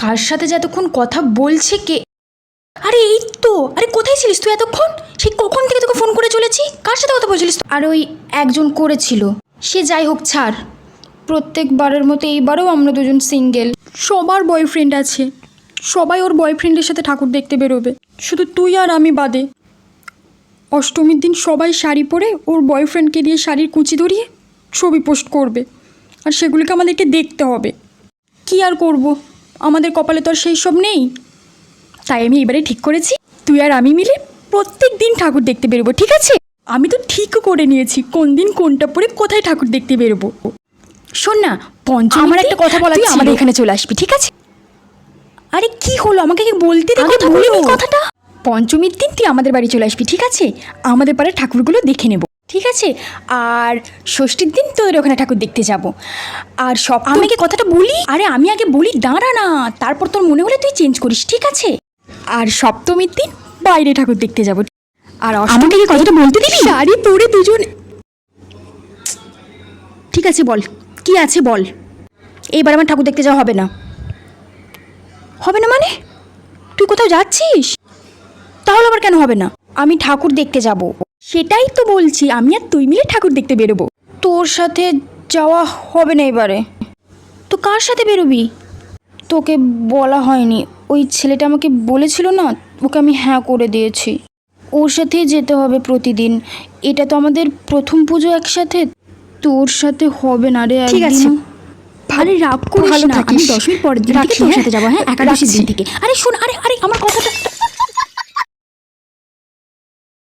কার সাথে যে এতক্ষণ কথা বলছে কে? আরে এই তো, আরে কোথায় ছিলিস তুই এতক্ষণ? সেই কখন থেকে তোকে ফোন করে চলেছি। কার সাথে কথা বলছিলিস? আর ওই একজন করেছিল, সে যাই হোক ছাড়। প্রত্যেকবারের মতো এইবারেও আমরা দুজন সিঙ্গেল। সবার বয়ফ্রেন্ড আছে, সবাই ওর বয়ফ্রেন্ডের সাথে ঠাকুর দেখতে বেরোবে, শুধু তুই আর আমি বাদে। অষ্টমীর দিন সবাই শাড়ি পরে ওর বয়ফ্রেন্ডকে দিয়ে শাড়ির কুচি ধরিয়ে ছবি পোস্ট করবে, আর সেগুলিকে আমাদেরকে দেখতে হবে। কি আর করব, আমাদের কপালে তো আর সেই সব নেই। তাই আমি এবারে ঠিক করেছি, তুই আর আমি মিলে প্রত্যেক দিন ঠাকুর দেখতে বেরোবো, ঠিক আছে? আমি তো ঠিকও করে নিয়েছি কোন দিন কোনটা পরে কোথায় ঠাকুর দেখতে বেরোবো। শোন না, পঞ্চমী আমার একটা কথা বলা, তুই আমাদের এখানে চলে আসবি, ঠিক আছে? আরে কি হলো, আমাকে কি বলতে দে, কথা বলিনি কথাটা। পঞ্চমীর দিন তুই আমাদের বাড়ি চলে আসবি, ঠিক আছে? আমাদের পাড়ার ঠাকুরগুলো দেখে নেব, ঠিক আছে? আর ষষ্ঠীর দিন তোদের ওখানে ঠাকুর দেখতে যাব। আর সব আমি আগে কথাটা বলি, আরে আমি আগে বলি, দাঁড়া না, তারপর তোর মনে হলে তুই চেঞ্জ করিস, ঠিক আছে? আর সপ্তমীর দিন বাইরে ঠাকুর দেখতে যাব। আর আমাকে কি কথাটা বলতে দিবি? শাড়ি পরে দুজন, ঠিক আছে বল কি আছে বল। এইবার আমার ঠাকুর দেখতে যাওয়া হবে না। হবে না মানে? তুই কোথাও যাচ্ছিস? তাহলে আবার কেন হবে না? আমি ঠাকুর দেখতে যাব, সেটাই তো বলছি। আমি আর তুই মিলে ঠাকুর দেখতে বেরোবো। তোর সাথে যাওয়া হবে না এবারে। তো কার সাথে বেরোবি? তোকে বলা হয়নি, ওই ছেলেটা আমাকে বলেছিল না, ওকে আমি হ্যাঁ করে দিয়েছি। ওর সাথেই যেতে হবে প্রতিদিন। এটা তো আমাদের প্রথম পুজো একসাথে। তোর সাথে হবে না রে। ঠিক আছে, ভালো রাগ করিস না। আমি 10 মিনিট পরের দিন থেকে তোর সাথে যাবো, হ্যাঁ? একাদশীর দিন থেকে। আরে শোন, আরে আরে আমার কথাটা